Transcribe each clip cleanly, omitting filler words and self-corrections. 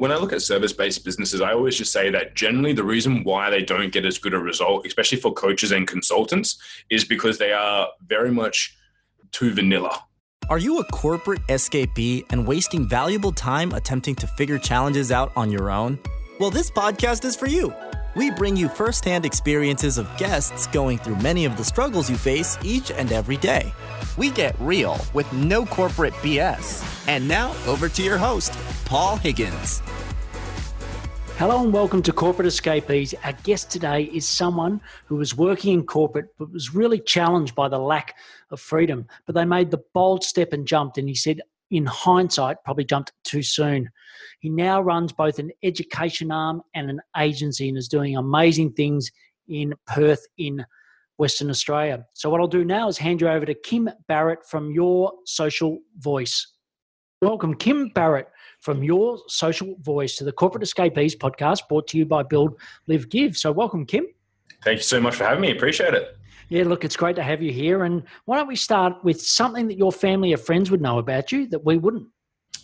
When I look at service-based businesses, I always just say that generally the reason why they don't get as good a result, especially for coaches and consultants, is because they are very much too vanilla. Are you a corporate escapee and wasting valuable time attempting to figure challenges out on your own? Well, this podcast is for you. We bring you firsthand experiences of guests going through many of the struggles you face each and every day. We get real with no corporate BS. And now, over to your host, Paul Higgins. Hello and welcome to Corporate Escapees. Our guest today is someone who was working in corporate but was really challenged by the lack of freedom. But they made the bold step and jumped, and he said, in hindsight, probably jumped too soon. He now runs both an education arm and an agency and is doing amazing things in Perth in Western Australia. So what I'll do now is hand you over to Kim Barrett from Your Social Voice. Welcome, Kim Barrett from Your Social Voice to the Corporate Escapees podcast, brought to you by Build, Live, Give. So welcome, Kim. Thank you so much for having me. Appreciate it. Yeah, look, it's great to have you here. And why don't we start with something that your family or friends would know about you that we wouldn't?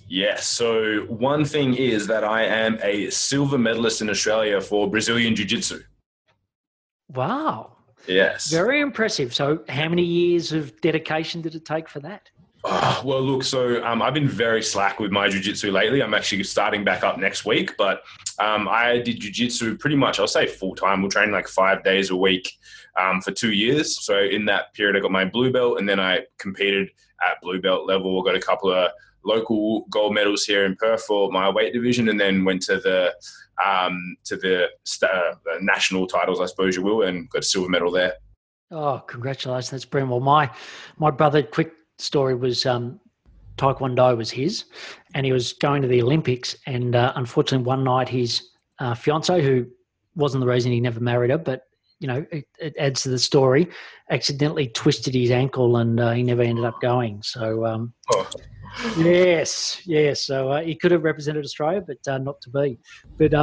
Yes. So one thing is that I am a silver medalist in Australia for Brazilian Jiu-Jitsu. Wow. Yes. Very impressive. So how many years of dedication did it take for that? Well, look, so I've been very slack with my jiu-jitsu lately. I'm actually starting back up next week, but I did jiu-jitsu pretty much, I'll say full-time. We'll train like 5 days a week for 2 years. So in that period, I got my blue belt, and then I competed at blue belt level. I got a couple of local gold medals here in Perth for my weight division, and then went to the national titles, I suppose you will, and got a silver medal there. Oh, congratulations. That's brilliant. Well, my brother, quick story was Taekwondo was his, and he was going to the Olympics, and unfortunately one night his fiance, who wasn't the reason he never married her, but you know it adds to the story, accidentally twisted his ankle, and he never ended up going. So yes, so he could have represented Australia, but not to be. But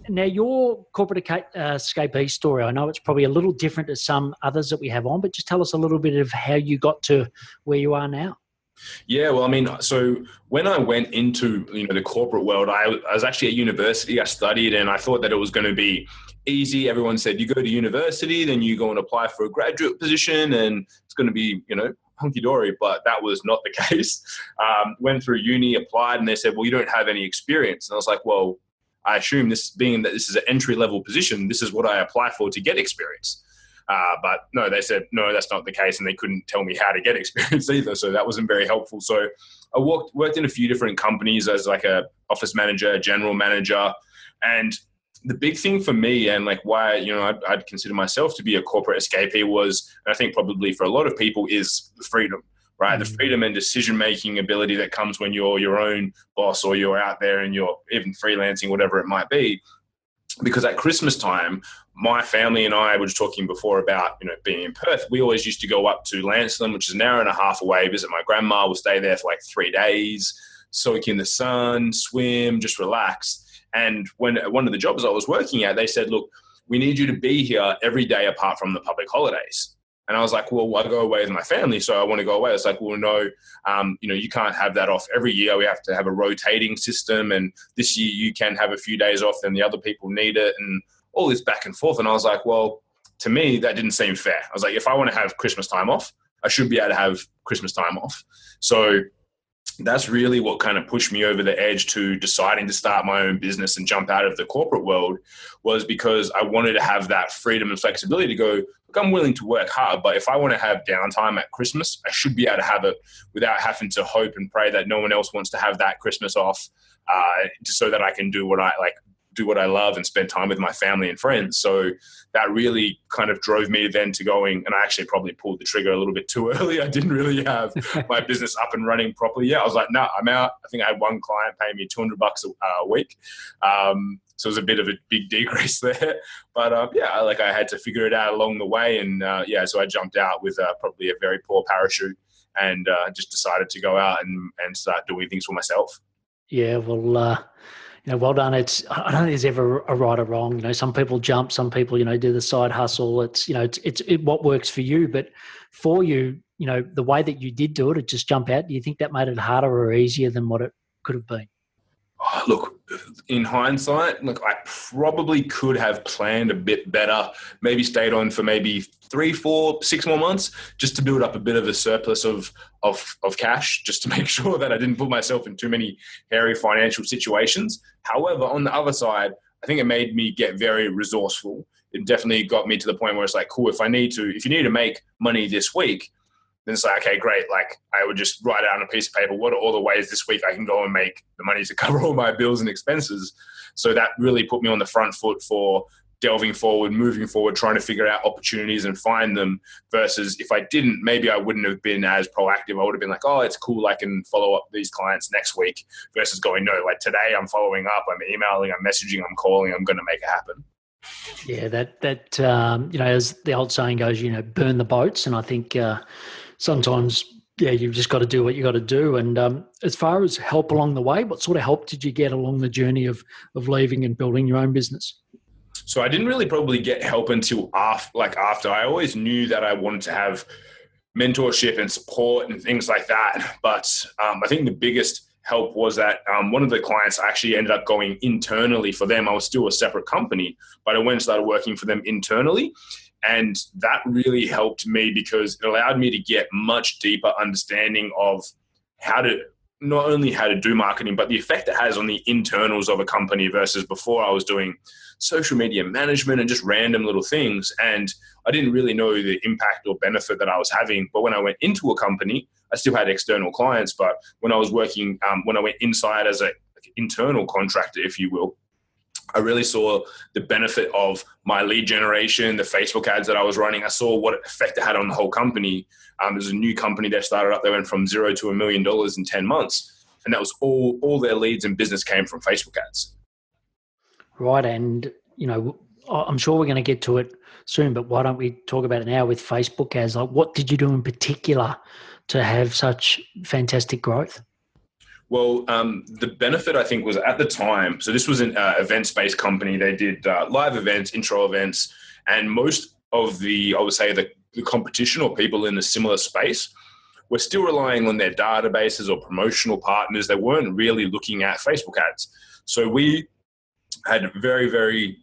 now your corporate escapee story, I know it's probably a little different to some others that we have on, but just tell us a little bit of how you got to where you are now. Yeah, well, I mean, so when I went into the corporate world, I was actually at university. I studied, and I thought that it was going to be easy. Everyone said you go to university, then you go and apply for a graduate position, and it's going to be hunky-dory, but that was not the case. Went through uni, applied, and they said, well, you don't have any experience. And I was like, well, I assume being that this is an entry-level position, this is what I apply for to get experience. But no, they said, no, that's not the case. And they couldn't tell me how to get experience either. So that wasn't very helpful. So I worked in a few different companies as like a office manager, general manager. And the big thing for me, and like why, I'd consider myself to be a corporate escapee was, and I think probably for a lot of people, is the freedom. Right, the freedom and decision-making ability that comes when you're your own boss, or you're out there and you're even freelancing, whatever it might be. Because at Christmas time, my family and I were just talking before about being in Perth. We always used to go up to Lancelin, which is an hour and a half away, visit my grandma. We'll stay there for like 3 days, soak in the sun, swim, just relax. And when one of the jobs I was working at, they said, look, we need you to be here every day apart from the public holidays. And I was like, well, I go away with my family, so I want to go away. It's like, well, no, you can't have that off every year. We have to have a rotating system. And this year you can have a few days off, then the other people need it, and all this back and forth. And I was like, well, to me, that didn't seem fair. I was like, if I want to have Christmas time off, I should be able to have Christmas time off. So that's really what kind of pushed me over the edge to deciding to start my own business and jump out of the corporate world, was because I wanted to have that freedom and flexibility to go, look, I'm willing to work hard, but if I want to have downtime at Christmas, I should be able to have it without having to hope and pray that no one else wants to have that Christmas off, just so that I can do what I love and spend time with my family and friends. So that really kind of drove me then to going, and I actually probably pulled the trigger a little bit too early. I didn't really have my business up and running properly yet. I was like, no, I'm out. I think I had one client pay me $200 a week. So it was a bit of a big decrease there. But I had to figure it out along the way. And so I jumped out with probably a very poor parachute, and just decided to go out and start doing things for myself. Yeah, well, well done. I don't think there's ever a right or wrong. Some people jump, some people, do the side hustle. It's what works for you. But for you, the way that you did do it, just jump out. Do you think that made it harder or easier than what it could have been? Look, in hindsight, look, I probably could have planned a bit better, maybe stayed on for maybe 3, 4, 6 more months just to build up a bit of a surplus of cash, just to make sure that I didn't put myself in too many hairy financial situations. However, on the other side, I think it made me get very resourceful. It definitely got me to the point where it's like, cool, if you need to make money this week, then it's like, okay, great. Like I would just write out on a piece of paper, what are all the ways this week I can go and make the money to cover all my bills and expenses. So that really put me on the front foot for delving forward, moving forward, trying to figure out opportunities and find them, versus if I didn't, maybe I wouldn't have been as proactive. I would have been like, oh, it's cool, I can follow up these clients next week, versus going, no, like today I'm following up, I'm emailing, I'm messaging, I'm calling, I'm going to make it happen. Yeah, that as the old saying goes, burn the boats. And I think sometimes, you've just got to do what you got to do. And as far as help along the way, what sort of help did you get along the journey of leaving and building your own business? So I didn't really probably get help until after. I always knew that I wanted to have mentorship and support and things like that. But I think the biggest help was that one of the clients actually ended up going internally for them. I was still a separate company, but I went and started working for them internally. And that really helped me because it allowed me to get much deeper understanding of not only how to do marketing, but the effect it has on the internals of a company, versus before I was doing social media management and just random little things. And I didn't really know the impact or benefit that I was having. But when I went into a company, I still had external clients. But when I was working, when I went inside as an internal contractor, if you will, I really saw the benefit of my lead generation, the Facebook ads that I was running. I saw what effect it had on the whole company. There's a new company that started up. They went from $0 to $1 million in 10 months. And that was all their leads and business came from Facebook ads. Right. And, I'm sure we're going to get to it soon, but why don't we talk about it now with Facebook ads? Like, what did you do in particular to have such fantastic growth? Well, the benefit I think was at the time, so this was an events-based company. They did live events, intro events, and most of the competition or people in a similar space were still relying on their databases or promotional partners. They weren't really looking at Facebook ads. So we had very, very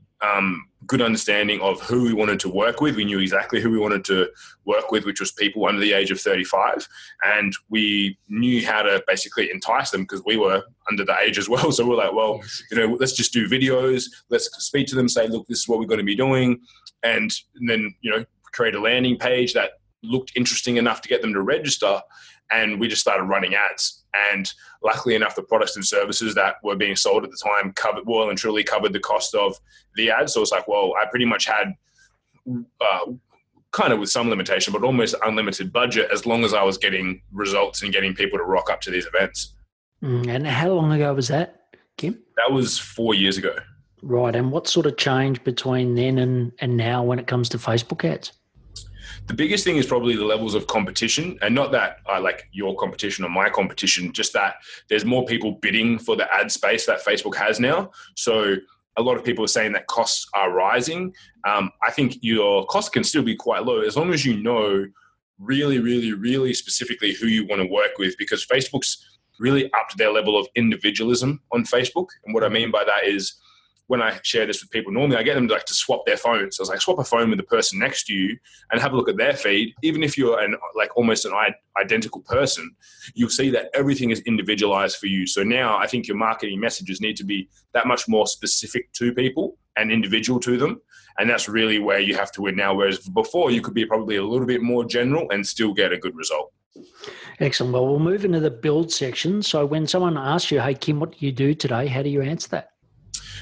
good understanding of who we wanted to work with. We knew exactly who we wanted to work with, which was people under the age of 35. And we knew how to basically entice them because we were under the age as well. So we're like, well, let's just do videos. Let's speak to them, say, look, this is what we're going to be doing. And then, create a landing page that looked interesting enough to get them to register. And we just started running ads. And luckily enough, the products and services that were being sold at the time well and truly covered the cost of the ads. So it's like, well, I pretty much had kind of with some limitation, but almost unlimited budget as long as I was getting results and getting people to rock up to these events. And how long ago was that, Kim? That was 4 years ago. Right. And what sort of changed between then and now when it comes to Facebook ads? The biggest thing is probably the levels of competition, and not that I like your competition or my competition, just that there's more people bidding for the ad space that Facebook has now. So a lot of people are saying that costs are rising. I think your cost can still be quite low as long as you know really, really, really specifically who you want to work with, because Facebook's really upped their level of individualism on Facebook. And what I mean by that is, when I share this with people, normally I get them to swap their phones. So I was like, swap a phone with the person next to you and have a look at their feed. Even if you're almost an identical person, you'll see that everything is individualized for you. So now I think your marketing messages need to be that much more specific to people and individual to them. And that's really where you have to win now. Whereas before you could be probably a little bit more general and still get a good result. Excellent. Well, we'll move into the build section. So when someone asks you, hey, Kim, what do you do today? How do you answer that?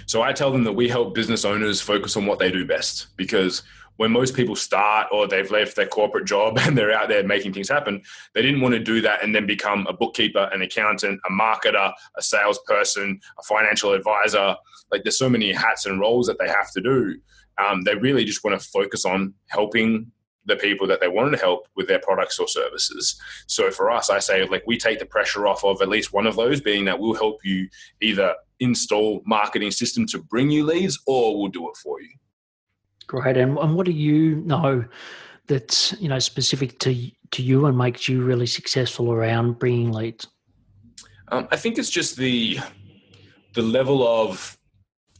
So I tell them that we help business owners focus on what they do best, because when most people start or they've left their corporate job and they're out there making things happen, they didn't want to do that and then become a bookkeeper, an accountant, a marketer, a salesperson, a financial advisor. Like there's so many hats and roles that they have to do. They really just want to focus on helping the people that they wanted to help with their products or services. So for us, I say we take the pressure off of at least one of those, being that we'll help you either install marketing system to bring you leads or we'll do it for you. Great. And what do you know that's specific to you and makes you really successful around bringing leads? I think it's just the level of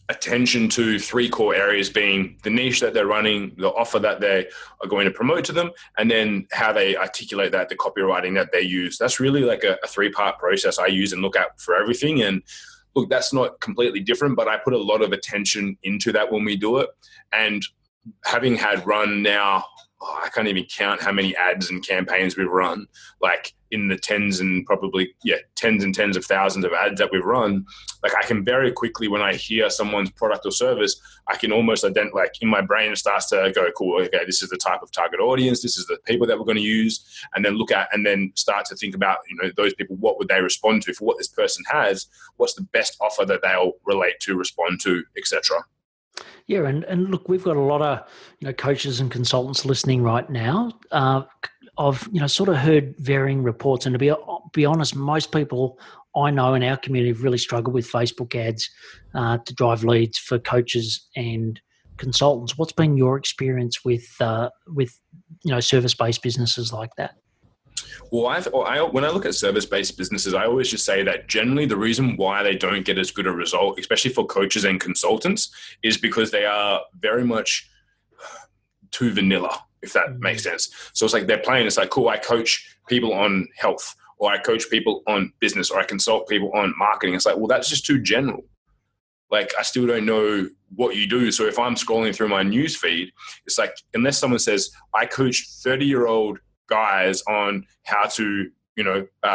attention to three core areas being the niche that they're running, the offer that they are going to promote to them, and then how they articulate that, the copywriting that they use. That's really like a three-part process I use and look at for everything. And look, that's not completely different, but I put a lot of attention into that when we do it. And having had run now, I can't even count how many ads and campaigns we've run, like in the tens and tens of thousands of ads that we've run. Like I can very quickly, when I hear someone's product or service, I can almost identify, like in my brain, it starts to go, cool, okay, this is the type of target audience. This is the people that we're going to use. And then look at, and then start to think about, those people, what would they respond to for what this person has? What's the best offer that they'll relate to, respond to, etc. Yeah, and look, we've got a lot of coaches and consultants listening right now. I've sort of heard varying reports, and to be honest, most people I know in our community have really struggled with Facebook ads to drive leads for coaches and consultants. What's been your experience with service-based businesses like that? Well, when I look at service-based businesses, I always just say that generally the reason why they don't get as good a result, especially for coaches and consultants, is because they are very much too vanilla, if that makes sense. So it's like they're playing, it's like, cool, I coach people on health, or I coach people on business, or I consult people on marketing. It's like, well, that's just too general. Like, I still don't know what you do. So if I'm scrolling through my news feed, it's like, unless someone says, I coach 30-year-old guys on how to,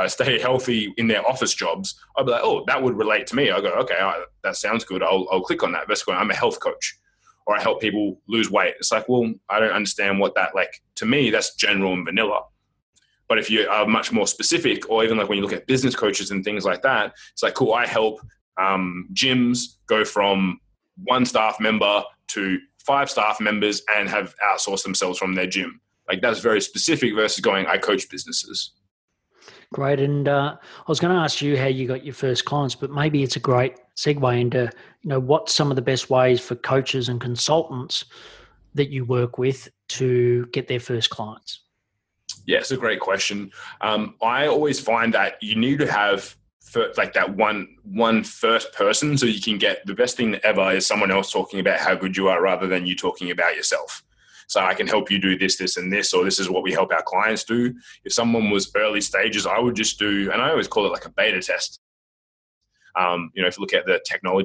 stay healthy in their office jobs, I'll be like, oh, that would relate to me. I'll go, okay, that sounds good. I'll click on that. Basically, I'm a health coach, or I help people lose weight. It's like, well, I don't understand what that, like, to me, that's general and vanilla. But if you are much more specific, or even like when you look at business coaches and things like that, it's like, cool, I help gyms go from 1 staff member to 5 staff members and have outsourced themselves from their gym. Like, that's very specific versus going, I coach businesses. Great. And I was going to ask you how you got your first clients, but maybe it's a great segue into, what's some of the best ways for coaches and consultants that you work with to get their first clients? Yeah, it's a great question. I always find that you need to have like that one first person, so you can get the best thing ever is someone else talking about how good you are rather than you talking about yourself. So I can help you do this, this, and this, or this is what we help our clients do. If someone was early stages, I would just do, and I always call it like a beta test. If you look at the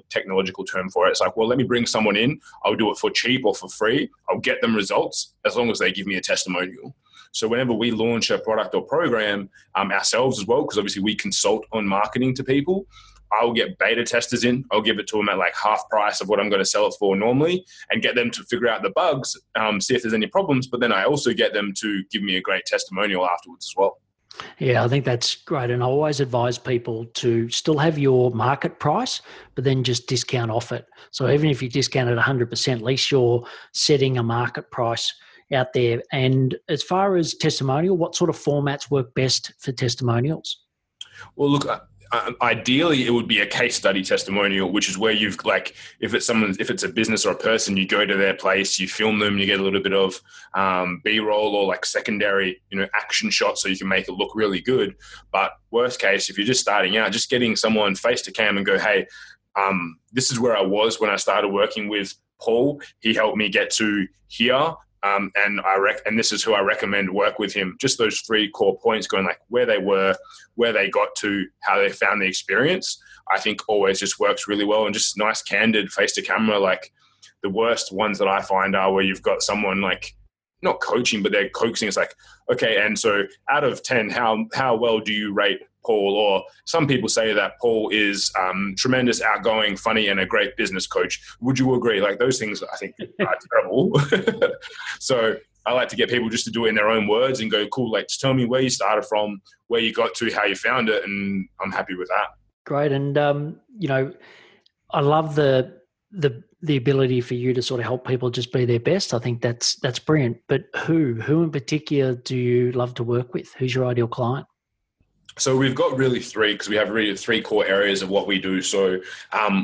technological term for it, it's like, well, let me bring someone in. I'll do it for cheap or for free. I'll get them results as long as they give me a testimonial. So whenever we launch a product or program ourselves as well, because obviously we consult on marketing to people, I'll get beta testers in. I'll give it to them at like half price of what I'm going to sell it for normally, and get them to figure out the bugs, see if there's any problems. But then I also get them to give me a great testimonial afterwards as well. Yeah, I think that's great. And I always advise people to still have your market price, but then just discount off it. So even if you discount it 100%, at least you're setting a market price out there. And as far as testimonial, what sort of formats work best for testimonials? Well, look, ideally, it would be a case study testimonial, which is where you've like, if it's a business or a person, you go to their place, you film them, you get a little bit of B-roll or like secondary, action shots, so you can make it look really good. But worst case, if you're just starting out, just getting someone face to cam and go, hey, this is where I was when I started working with Paul. He helped me get to here. And this is who I recommend work with him. Just those 3 core points, going like where they were, where they got to, how they found the experience, I think always just works really well. And just nice, candid face to camera. Like the worst ones that I find are where you've got someone like not coaching, but they're coaxing. It's like, okay, and so out of 10, how well do you rate Paul? Or some people say that Paul is tremendous, outgoing, funny, and a great business coach. Would you agree? Like those things, I think, are terrible. So I like to get people just to do it in their own words and go, cool, like just tell me where you started from, where you got to, how you found it, and I'm happy with that. Great. And, I love the ability for you to sort of help people just be their best. I think that's brilliant. But who in particular do you love to work with? Who's your ideal client? So we've got really 3, because we have really 3 core areas of what we do. So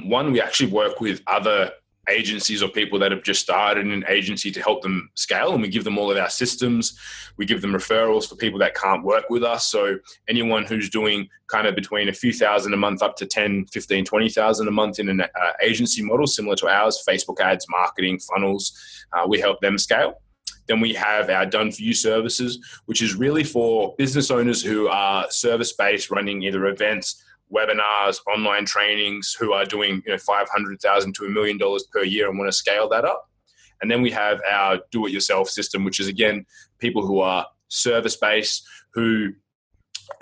one, we actually work with other agencies or people that have just started an agency to help them scale, and we give them all of our systems. We give them referrals for people that can't work with us. So anyone who's doing kind of between a few thousand a month up to 10, 15, 20,000 a month in an agency model similar to ours, Facebook ads, marketing, funnels, we help them scale. Then we have our done for you services, which is really for business owners who are service-based, running either events, webinars, online trainings, who are doing $500,000 to $1 million per year and want to scale that up. And then we have our do-it-yourself system, which is, again, people who are service-based, who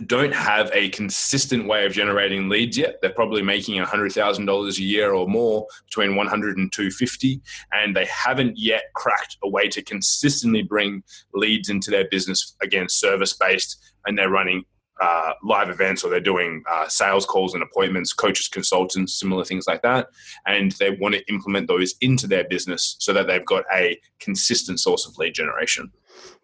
don't have a consistent way of generating leads yet. They're probably making $100,000 a year or more, between 100 and 250, and they haven't yet cracked a way to consistently bring leads into their business, again, service-based, and they're running live events, or they're doing sales calls and appointments, coaches, consultants, similar things like that. And they want to implement those into their business so that they've got a consistent source of lead generation.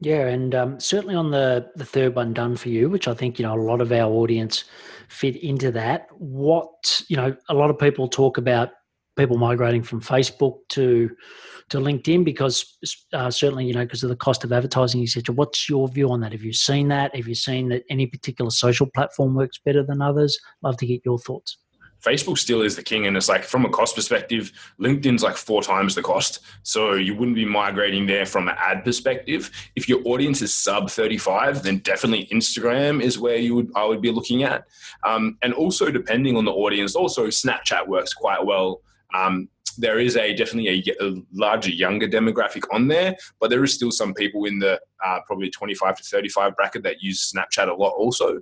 Yeah, and certainly on the third one, done for you, which I think, a lot of our audience fit into that. What, a lot of people talk about people migrating from Facebook to LinkedIn because certainly, because of the cost of advertising, etc. What's your view on that? Have you seen that? Have you seen that any particular social platform works better than others? Love to get your thoughts. Facebook still is the king, and it's like, from a cost perspective, LinkedIn's like 4 times the cost. So you wouldn't be migrating there from an ad perspective. If your audience is sub 35, then definitely Instagram is where I would be looking at. And also, depending on the audience, also Snapchat works quite well. There is definitely a larger younger demographic on there, but there is still some people in the probably 25 to 35 bracket that use Snapchat a lot also.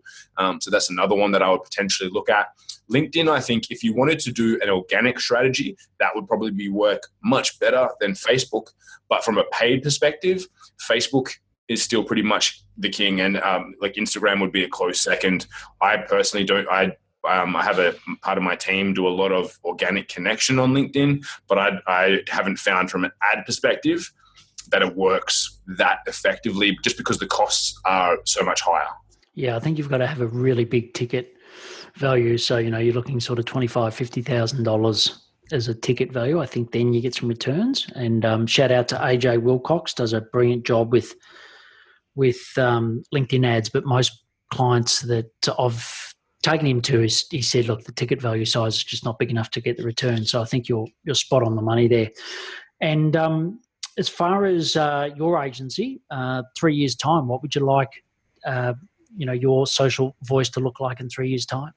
So that's another one that I would potentially look at. LinkedIn, I think if you wanted to do an organic strategy, that would probably work much better than Facebook. But from a paid perspective, Facebook is still pretty much the king, and like Instagram would be a close second. I personally don't. I have a part of my team do a lot of organic connection on LinkedIn, but I haven't found from an ad perspective that it works that effectively, just because the costs are so much higher. Yeah, I think you've got to have a really big ticket value. So, you're looking sort of $25,000, $50,000 as a ticket value. I think then you get some returns. And shout out to AJ Wilcox, does a brilliant job with LinkedIn ads. But most clients that I've taken him to, he said, look, the ticket value size is just not big enough to get the return. So I think you're spot on the money there. And as far as your agency, 3 years' time, what would you like your social voice to look like in 3 years' time?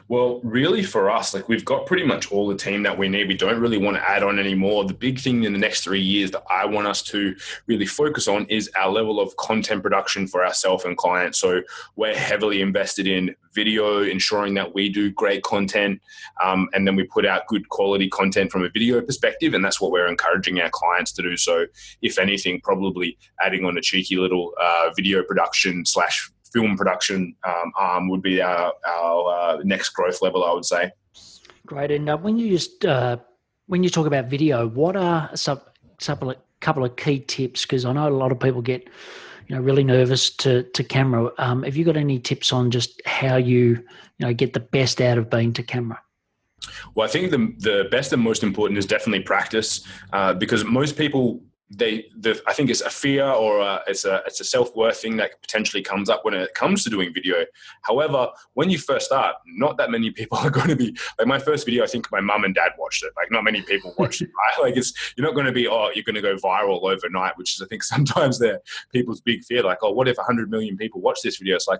Well, really for us, like, we've got pretty much all the team that we need. We don't really want to add on anymore. The big thing in the next 3 years that I want us to really focus on is our level of content production for ourselves and clients. So we're heavily invested in video, ensuring that we do great content, and then we put out good quality content from a video perspective, and that's what we're encouraging our clients to do. So if anything, probably adding on a cheeky little video production / film production arm would be our next growth level, I would say. Great. And when you talk about video, what are a couple of key tips? Because I know a lot of people get really nervous to camera. Have you got any tips on just how you get the best out of being to camera? Well, I think the best and most important is definitely practice, because most people, I think it's a fear or it's a self-worth thing that potentially comes up when it comes to doing video. However, when you first start, not that many people are going to be like, my first video, I think my mum and dad watched it. Like, not many people watched it. Right? Like, you're not going to be, you're going to go viral overnight, which is, I think, sometimes people's big fear. Like, what if 100 million people watch this video? It's like,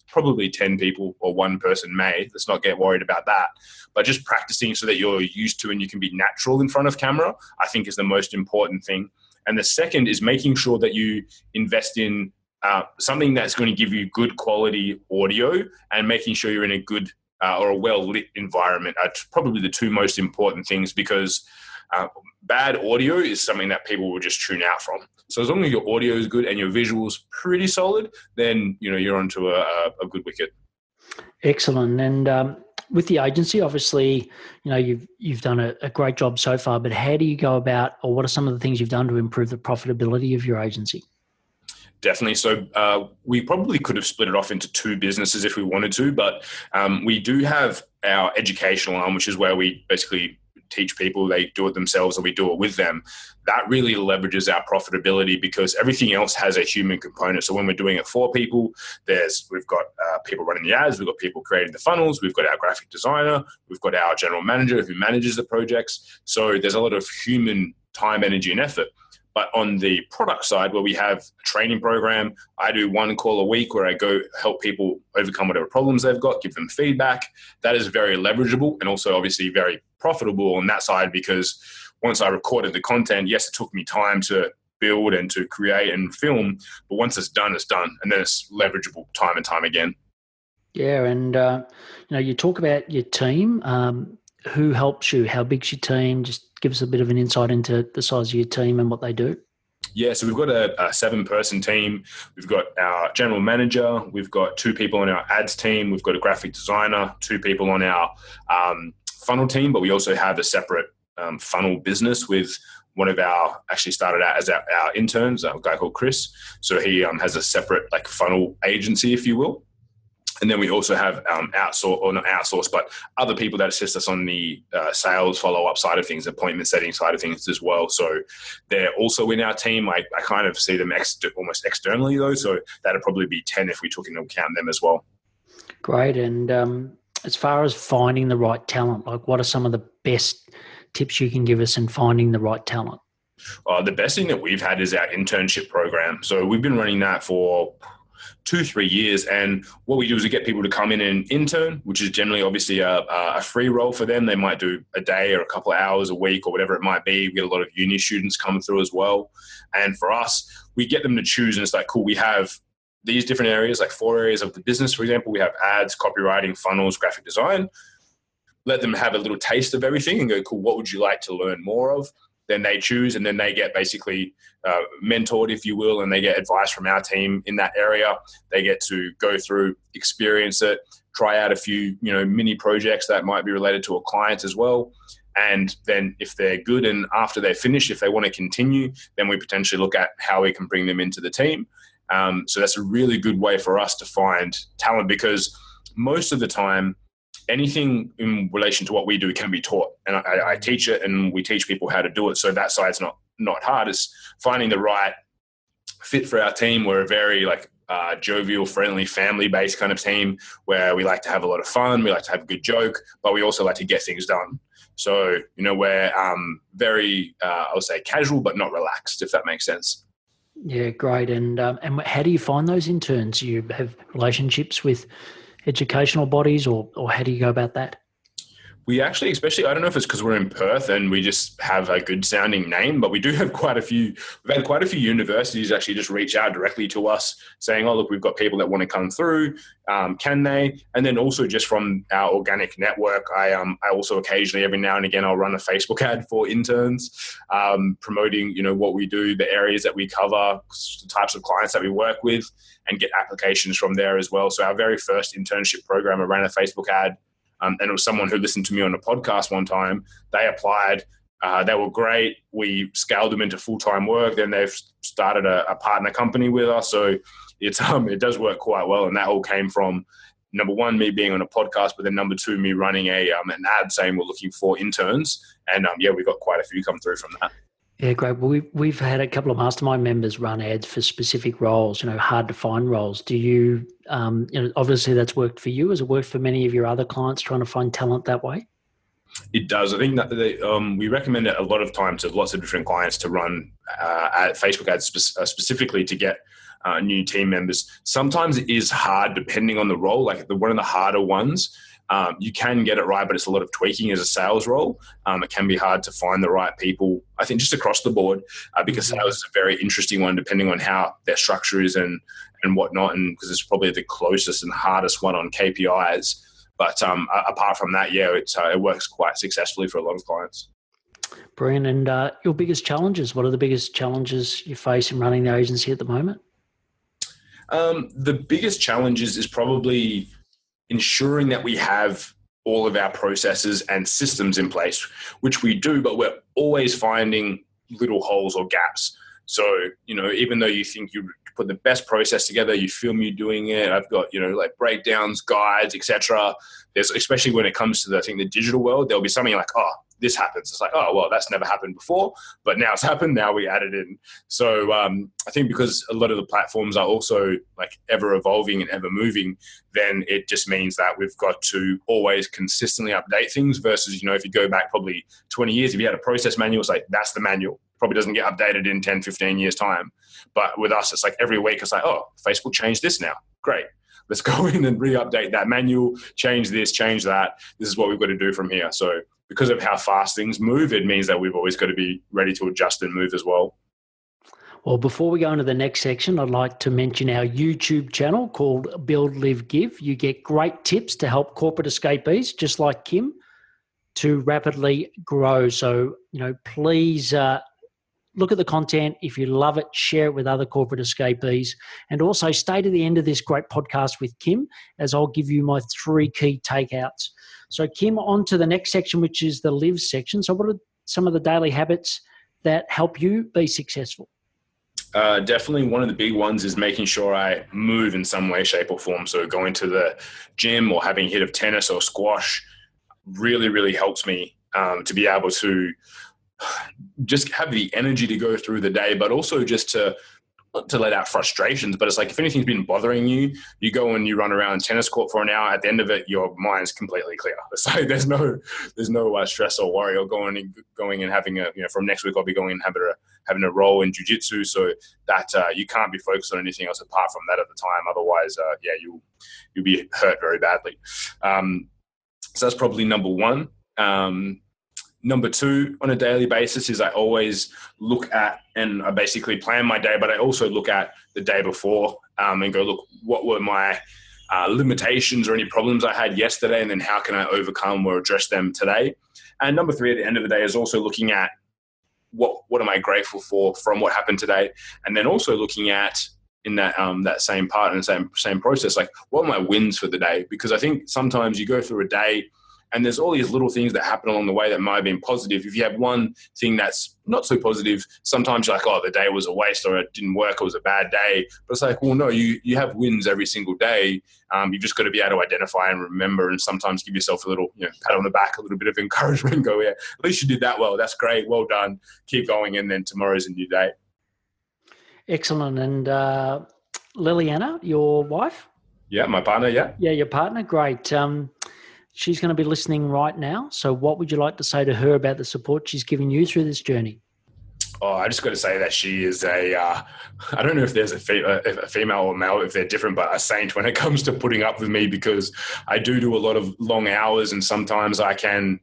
probably 10 people or one person may. Let's not get worried about that. But just practicing so that you're used to and you can be natural in front of camera, I think, is the most important thing. And the second is making sure that you invest in something that's going to give you good quality audio, and making sure you're in a good or a well-lit environment are probably the two most important things, because bad audio is something that people will just tune out from. So as long as your audio is good and your visuals pretty solid, then you're onto a good wicket. Excellent. And with the agency, obviously, you've done a great job so far, but how do you go about, or what are some of the things you've done to improve the profitability of your agency? Definitely. So we probably could have split it off into 2 businesses if we wanted to, but we do have our educational arm, which is where we basically teach people, they do it themselves or we do it with them. That really leverages our profitability because everything else has a human component. So when we're doing it for people, we've got people running the ads, we've got people creating the funnels, we've got our graphic designer, we've got our general manager who manages the projects. So there's a lot of human time, energy, and effort. But on the product side, where we have a training program, I do one call a week where I go help people overcome whatever problems they've got, give them feedback. That is very leverageable and also obviously very profitable on that side because once I recorded the content, yes, it took me time to build and to create and film, but once it's done, and then it's leverageable time and time again. Yeah, and you talk about your team. Who helps you? How big's your team? Just give us a bit of an insight into the size of your team and what they do. Yeah, so we've got a 7-person team. We've got our general manager. We've got 2 people on our ads team. We've got a graphic designer, 2 people on our funnel team, but we also have a separate funnel business with one of actually started out as our interns, a guy called Chris. So he has a separate funnel agency, if you will. And then we also have but other people that assist us on the sales follow-up side of things, appointment setting side of things as well. So they're also in our team. I kind of see them almost externally though. So that'd probably be 10 if we took into account them as well. Great. And as far as finding the right talent, what are some of the best tips you can give us in finding the right talent? The best thing that we've had is our internship program. So we've been running that for 2-3 years, and what we do is we get people to come in and intern, which is generally obviously a free role for them. They might do a day or a couple of hours a week or whatever it might be. We get a lot of uni students coming through as well, and for us, we get them to choose, and it's cool, we have these different areas, 4 areas of the business. For example, we have ads, copywriting, funnels, graphic design. Let them have a little taste of everything and go, cool, what would you like to learn more of? Then they choose, and then they get basically mentored, if you will, and they get advice from our team in that area. They get to go through, experience it, try out a few, mini projects that might be related to a client as well. And then if they're good and after they finish, if they want to continue, then we potentially look at how we can bring them into the team. So that's a really good way for us to find talent because most of the time, anything in relation to what we do can be taught, and I teach it, and we teach people how to do it. So that side's not hard. It's finding the right fit for our team. We're a very jovial, friendly, family-based kind of team where we like to have a lot of fun. We like to have a good joke, but we also like to get things done. So we're very, I would say, casual but not relaxed, if that makes sense. Yeah, great. And how do you find those interns? You have relationships with educational bodies, or how do you go about that? We actually, especially, I don't know if it's because we're in Perth and we just have a good sounding name, but we do have we've had quite a few universities actually just reach out directly to us saying, oh, look, we've got people that want to come through. Can they? And then also just from our organic network, I also occasionally, every now and again, I'll run a Facebook ad for interns, promoting, what we do, the areas that we cover, the types of clients that we work with, and get applications from there as well. So our very first internship program, I ran a Facebook ad. And it was someone who listened to me on a podcast one time. They applied. They were great. We scaled them into full-time work. Then they've started a partner company with us. So it does work quite well. And that all came from, number one, me being on a podcast, but then number two, me running an ad saying we're looking for interns. And we got quite a few come through from that. Yeah, great. Well, we've had a couple of mastermind members run ads for specific roles, hard to find roles. Do you, obviously that's worked for you. Has it worked for many of your other clients trying to find talent that way? It does. I think that we recommend it a lot of times to lots of different clients to run Facebook ads specifically to get new team members. Sometimes it is hard depending on the role, one of the harder ones. You can get it right, but it's a lot of tweaking as a sales role. It can be hard to find the right people, I think, just across the board, because sales is a very interesting one depending on how their structure is and whatnot, and because it's probably the closest and hardest one on KPIs. But apart from that, it works quite successfully for a lot of clients. Brilliant. And your biggest challenges, what are the biggest challenges you face in running the agency at the moment? The biggest challenges is probably ensuring that we have all of our processes and systems in place, which we do, but we're always finding little holes or gaps. So, even though you think you put the best process together, you film you doing it, I've got, breakdowns, guides, etc. There's, especially when it comes to the digital world, there'll be something like, oh, this happens. It's like, oh, well, that's never happened before, but now it's happened. Now we add it in. So I think because a lot of the platforms are also like ever evolving and ever moving, then it just means that we've got to always consistently update things versus, if you go back probably 20 years, if you had a process manual, it's like, that's the manual. Probably doesn't get updated in 10, 15 years time. But with us, it's like every week it's like, oh, Facebook changed this now. Great. Let's go in and re-update that manual, change this, change that. This is what we've got to do from here. So because of how fast things move, it means that we've always got to be ready to adjust and move as well. Well, before we go into the next section, I'd like to mention our YouTube channel called Build, Live, Give. You get great tips to help corporate escapees, just like Kim, to rapidly grow. So, please look at the content. If you love it, share it with other corporate escapees. And also stay to the end of this great podcast with Kim, as I'll give you my 3 key takeouts. So, Kim, on to the next section, which is the live section. So what are some of the daily habits that help you be successful? Definitely one of the big ones is making sure I move in some way, shape or form. So going to the gym or having a hit of tennis or squash really, really helps me to be able to just have the energy to go through the day, but also just to let out frustrations. But it's like, if anything's been bothering you, you go and you run around a tennis court for an hour. At the end of it, your mind's completely clear. It's like there's no stress or worry, or going and having from next week I'll be going and having a role in jiu-jitsu, so that you can't be focused on anything else apart from that at the time. Otherwise, you'll be hurt very badly. So that's probably number one. Number two, on a daily basis, is I always look at, and I basically plan my day, but I also look at the day before and go, look, what were my limitations or any problems I had yesterday, and then how can I overcome or address them today? And number three, at the end of the day, is also looking at what am I grateful for from what happened today, and then also looking at in that that same part and same process, like what are my wins for the day? Because I think sometimes you go through a day and there's all these little things that happen along the way that might have been positive. If you have one thing that's not so positive, sometimes you're like, oh, the day was a waste, or it didn't work, it was a bad day. But it's like, well, no, you have wins every single day. You've just got to be able to identify and remember, and sometimes give yourself a little pat on the back, a little bit of encouragement, and go, yeah, at least you did that well. That's great. Well done. Keep going. And then tomorrow's a new day. Excellent. And Liliana, your wife? Yeah, my partner, yeah. Yeah, your partner. Great. She's going to be listening right now. So what would you like to say to her about the support she's given you through this journey? Oh, I just got to say that she is I don't know if there's a female or male, if they're different, but a saint when it comes to putting up with me, because I do a lot of long hours, and sometimes I can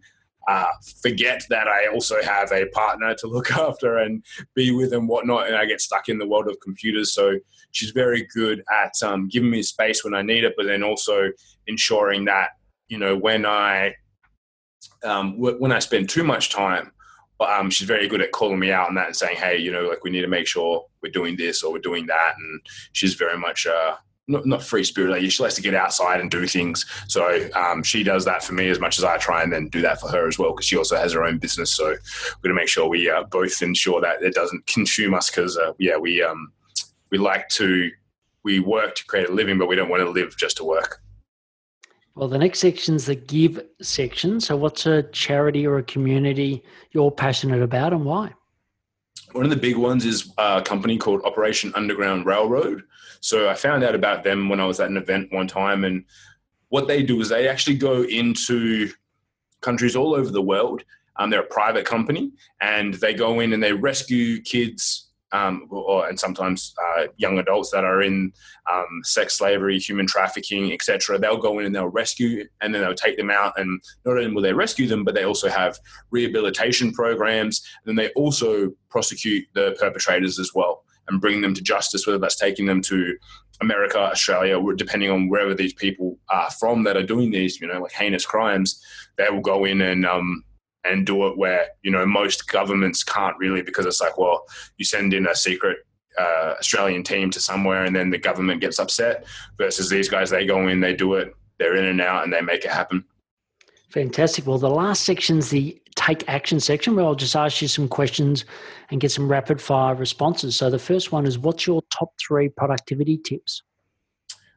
forget that I also have a partner to look after and be with and whatnot, and I get stuck in the world of computers. So she's very good at giving me space when I need it, but then also ensuring that, when I spend too much time, she's very good at calling me out on that and saying, hey, we need to make sure we're doing this or we're doing that. And she's very much not free spirit. She likes to get outside and do things. So she does that for me as much as I try and then do that for her as well, because she also has her own business. So we're going to make sure we both ensure that it doesn't consume us, because we work to create a living, but we don't want to live just to work. Well, the next section's the give section. So what's a charity or a community you're passionate about, and why? One of the big ones is a company called Operation Underground Railroad. So I found out about them when I was at an event one time, and what they do is they actually go into countries all over the world. They're a private company, and they go in and they rescue kids and sometimes young adults that are in sex slavery, human trafficking, etc. They'll go in and they'll rescue, and then they'll take them out, and not only will they rescue them, but they also have rehabilitation programs, and then they also prosecute the perpetrators as well and bring them to justice, whether that's taking them to America, Australia, depending on wherever these people are from that are doing these, like heinous crimes. They will go in and do it where, most governments can't really, because it's like, well, you send in a secret Australian team to somewhere and then the government gets upset, versus these guys, they go in, they do it, they're in and out, and they make it happen. Fantastic. Well, the last section's the take action section, where I'll just ask you some questions and get some rapid fire responses. So the first one is, what's your top 3 productivity tips?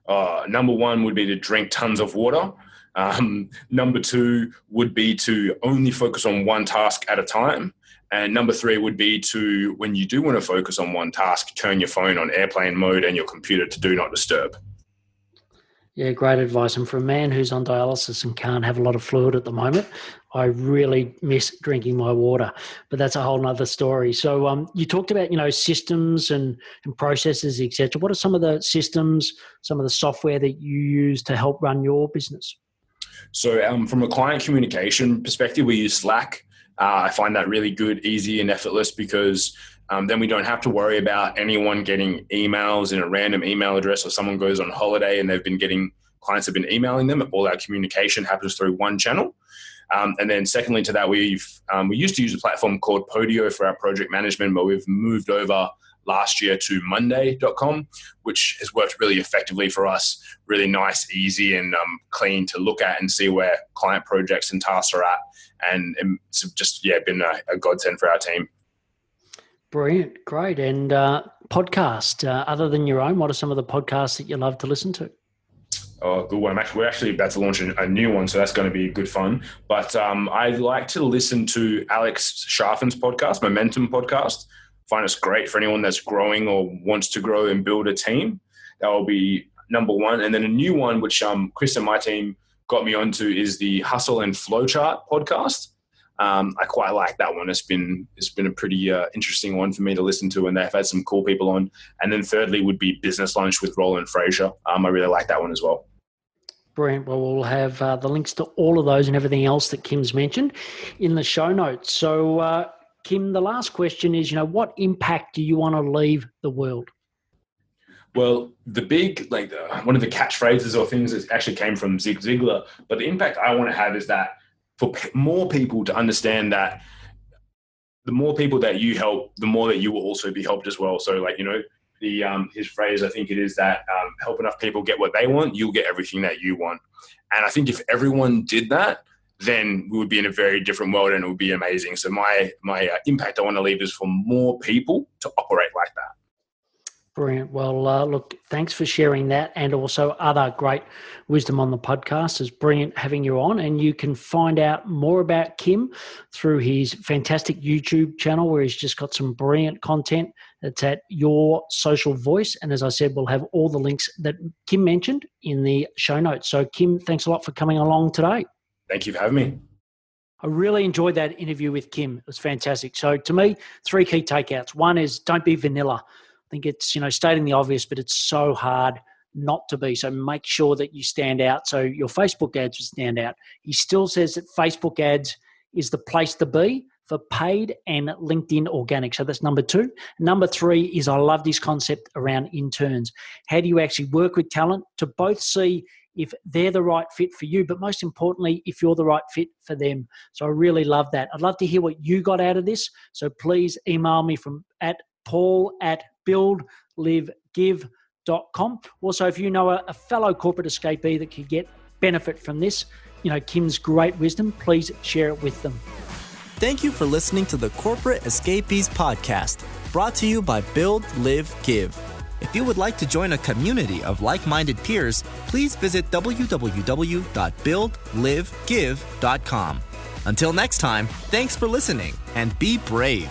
Number one would be to drink tons of water. Number 2 would be to only focus on one task at a time. And number 3 would be to, when you do want to focus on one task, turn your phone on airplane mode and your computer to do not disturb. Yeah, great advice. And for a man who's on dialysis and can't have a lot of fluid at the moment, I really miss drinking my water. But that's a whole nother story. So you talked about, systems and processes, etc. What are some of the systems, some of the software that you use to help run your business? So from a client communication perspective, we use Slack. I find that really good, easy, and effortless because then we don't have to worry about anyone getting emails in a random email address, or someone goes on holiday and clients have been emailing them. All our communication happens through one channel. And then secondly to that, we used to use a platform called Podio for our project management, but we've moved over last year to Monday.com, which has worked really effectively for us. Really nice, easy, and clean to look at and see where client projects and tasks are at. And it's just, been a godsend for our team. Brilliant. Great. And podcast, other than your own, what are some of the podcasts that you love to listen to? Oh, good one. We're actually about to launch a new one, so that's going to be good fun. But I like to listen to Alex Scharfen's podcast, Momentum podcast. I find it's great for anyone that's growing or wants to grow and build a team. That will be number 1. And then a new one, which Chris and my team got me onto, is the Hustle and Flowchart podcast. I quite like that one. It's been a pretty interesting one for me to listen to, and they've had some cool people on. And then thirdly would be Business Lunch with Roland Fraser. I really like that one as well. Brilliant. Well, we'll have the links to all of those and everything else that Kim's mentioned in the show notes. So, Kim, the last question is, what impact do you want to leave the world? Well, the big, one of the catchphrases or things that actually came from Zig Ziglar, but the impact I want to have is that for more people to understand that the more people that you help, the more that you will also be helped as well. So his phrase, I think it is that help enough people get what they want, you'll get everything that you want. And I think if everyone did that, then we would be in a very different world and it would be amazing. So my impact I want to leave is for more people to operate like that. Brilliant. Well, look, thanks for sharing that and also other great wisdom on the podcast. It's brilliant having you on, and you can find out more about Kim through his fantastic YouTube channel where he's just got some brilliant content. It's at Your Social Voice. And as I said, we'll have all the links that Kim mentioned in the show notes. So Kim, thanks a lot for coming along today. Thank you for having me. I really enjoyed that interview with Kim. It was fantastic. So to me, 3 key takeouts. One is don't be vanilla. I think it's, stating the obvious, but it's so hard not to be. So make sure that you stand out. So your Facebook ads will stand out. He still says that Facebook ads is the place to be for paid and LinkedIn organic. So that's number 2. Number 3 is I love this concept around interns. How do you actually work with talent to both see if they're the right fit for you, but most importantly, if you're the right fit for them. So I really love that. I'd love to hear what you got out of this. So please email me from paul@buildlivegive.com. Also, if you know a fellow corporate escapee that could get benefit from this, Kim's great wisdom, please share it with them. Thank you for listening to the Corporate Escapees podcast, brought to you by Build, Live, Give. If you would like to join a community of like-minded peers, please visit www.buildlivegive.com. Until next time, thanks for listening and be brave.